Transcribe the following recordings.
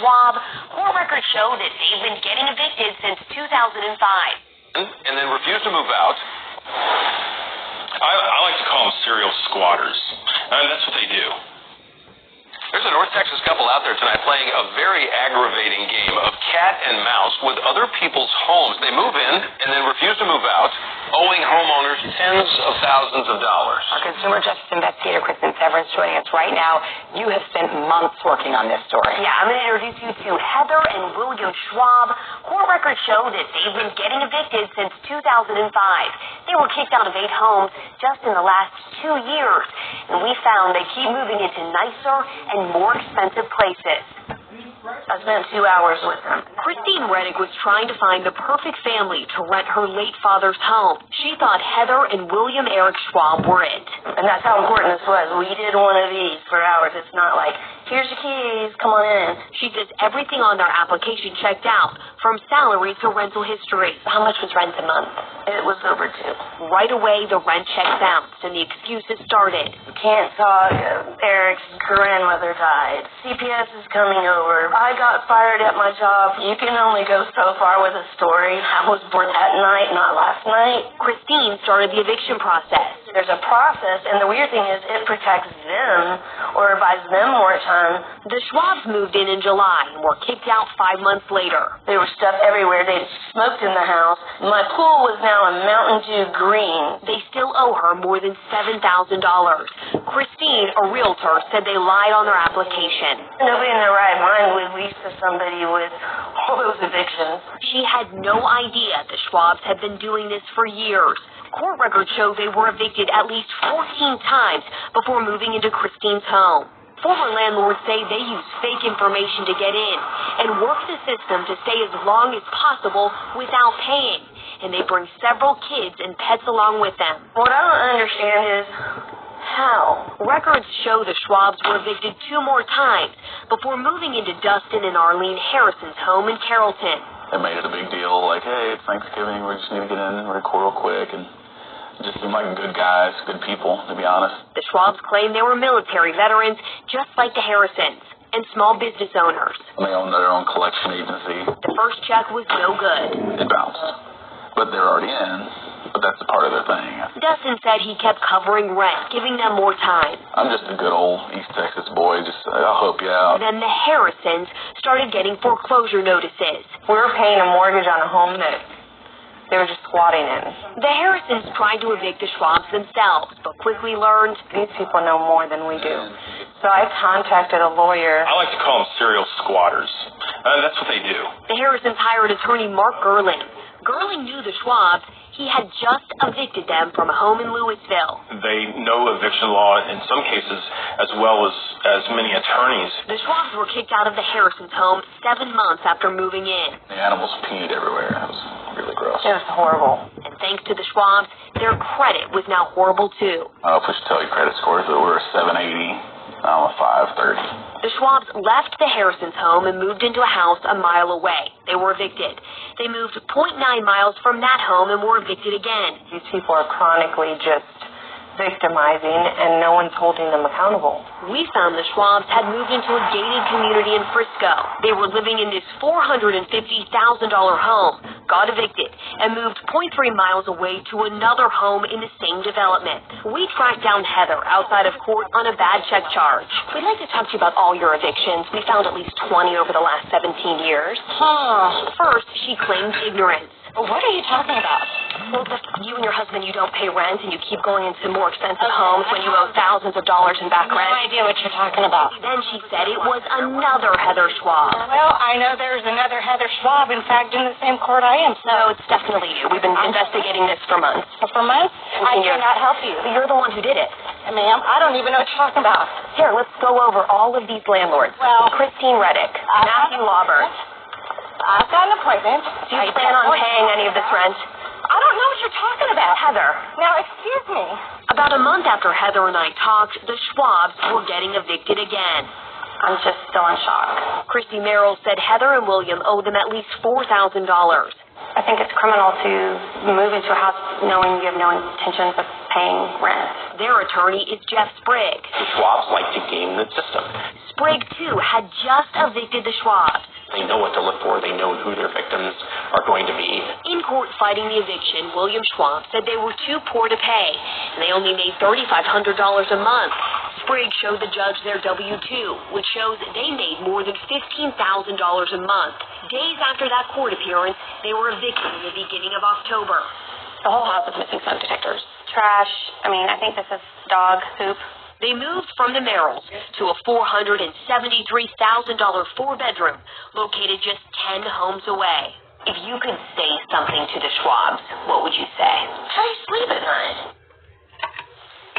Schwab. Court records show that they've been getting evicted since 2005. And then refuse to move out. I like to call them serial squatters. That's what they do. There's a North Texas couple out there tonight playing a very aggravating game of cat and mouse with other people's homes. They move in and then refuse to move out, owing homeowners tens of thousands of dollars. Our consumer justice investigator, Kristen Severance, joining us right now. You have spent months working on this story. Yeah, I'm going to introduce you to Heather and William Schwab. Court records show that they've been getting evicted since 2005. They were kicked out of 8 homes just in the last 2 years. And we found they keep moving into nicer and more expensive places. I spent 2 hours with them. Christine Reddick was trying to find the perfect family to rent her late father's home. She thought Heather and William Eric Schwab were it. And that's how important this was. We did one of these for hours. It's not like, here's your keys, come on in. She says everything on their application checked out, from salary to rental history. How much was rent a month? It was over 2. Right away, the rent check bounced and the excuses started. Can't talk. Eric's grandmother died. CPS is coming over. I got fired at my job. You can only go so far with a story. I was born that night, not last night. Christine started the eviction process. There's a process, and the weird thing is it protects them or buys them more time. The Schwabs moved in July and were kicked out 5 months later. There was stuff everywhere. They smoked in the house. My pool was now a Mountain Dew green. They still owe her more than $7,000. Christine, a realtor, said they lied on their application. Nobody in their right mind would lease to somebody with all those evictions. She had no idea the Schwabs had been doing this for years. Court records show they were evicted at least 14 times before moving into Christine's home. Former landlords say they use fake information to get in and work the system to stay as long as possible without paying. And they bring several kids and pets along with them. What I don't understand is how. Records show the Schwabs were evicted 2 more times before moving into Dustin and Arlene Harrison's home in Carrollton. They made it a big deal, like, hey, it's Thanksgiving, we just need to get in and record real quick, and just seemed like good guys, good people, to be honest. The Schwabs claim they were military veterans, just like the Harrisons, and small business owners. They owned their own collection agency. The first check was no good. It bounced. But they're already in, but that's a part of their thing. Dustin said he kept covering rent, giving them more time. I'm just a good old East Texas boy, I'll help you out. Then the Harrisons started getting foreclosure notices. We were paying a mortgage on a home that they were just squatting in. The Harrisons tried to evict the Schwabs themselves, but quickly learned these people know more than we do. So I contacted a lawyer. I like to call them serial squatters. That's what they do. The Harrisons hired attorney Mark Gerling. Gerling knew the Schwabs. He had just evicted them from a home in Louisville. They know eviction law in some cases as well as many attorneys. The Schwabs were kicked out of the Harrisons' home 7 months after moving in. The animals peed everywhere. It was really gross. It was horrible. And thanks to the Schwabs, their credit was now horrible too. I don't know if we should tell you credit scores, but we're a 780. I'm a 530. The Schwabs left the Harrisons' home and moved into a house a mile away. They were evicted. They moved 0.9 miles from that home and were evicted again. These people are chronically just victimizing, and no one's holding them accountable. We found the Schwabs had moved into a gated community in Frisco. They were living in this $450,000 home, got evicted, and moved 0.3 miles away to another home in the same development. We tracked down Heather outside of court on a bad check charge. We'd like to talk to you about all your evictions. We found at least 20 over the last 17 years. First, she claimed ignorance. What are you talking about? Well, that you and your husband, you don't pay rent and you keep going into more expensive homes when you owe thousands of dollars in back rent. No idea what you're talking about. Then she said it was another Heather Schwab. Well, I know there's another Heather Schwab, in fact, in the same court I am. No, it's definitely you. We've been investigating this for months. For months? I cannot help you. You're the one who did it. Ma'am, I don't even know what you're talking about. Here, let's go over all of these landlords. Well, Christine Reddick, Matthew Laubert. I've got an appointment. Do you plan on paying any of this rent? I don't know what you're talking about. Heather. Now, excuse me. About a month after Heather and I talked, the Schwabs were getting evicted again. I'm just still in shock. Christy Merrill said Heather and William owe them at least $4,000. I think it's criminal to move into a house knowing you have no intentions of paying rent. Their attorney is Jeff Sprigg. The Schwabs like to game the system. Sprigg, too, had just evicted the Schwabs. They know what to look for. They know who their victims are going to be. In court fighting the eviction, William Schwab said they were too poor to pay, and they only made $3,500 a month. Sprigg showed the judge their W-2, which shows they made more than $15,000 a month. Days after that court appearance, they were evicted in the beginning of October. The whole house is missing smoke detectors. Trash. I think this is dog poop. They moved from the Merrills to a $473,000 four-bedroom located just 10 homes away. If you could say something to the Schwabs, what would you say? How do you sleep at night?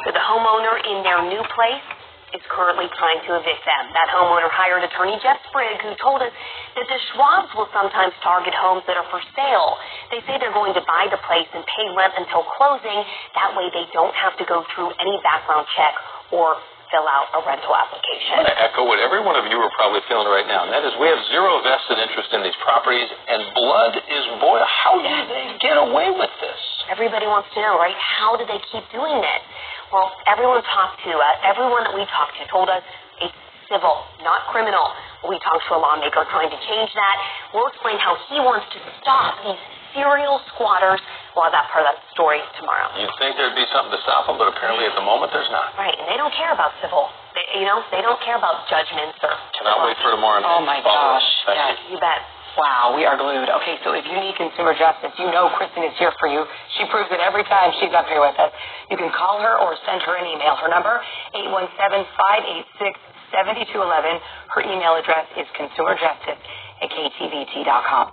The homeowner in their new place is currently trying to evict them. That homeowner hired attorney Jeff Sprigg, who told us that the Schwabs will sometimes target homes that are for sale. They say they're going to buy the place and pay rent until closing. That way they don't have to go through any background check or fill out a rental application. I'm going to echo what every one of you are probably feeling right now, and that is we have zero vested interest in these properties, and blood is boiling. How do they get away with this? Everybody wants to know, right? How do they keep doing this? Well, everyone that we talked to told us it's civil, not criminal. We talked to a lawmaker trying to change that. We'll explain how he wants to stop these serial squatters. We'll have that part of that story tomorrow. You'd think there'd be something to stop them, but apparently at the moment there's not. Right, and they don't care about civil. They don't care about judgments or... Cannot wait for tomorrow. Oh, my gosh. Thank you bet. Wow, we are glued. Okay, so if you need consumer justice, you know Kristen is here for you. She proves it every time she's up here with us. You can call her or send her an email. Her number, 817-586-7211. Her email address is consumerjustice@ktvt.com.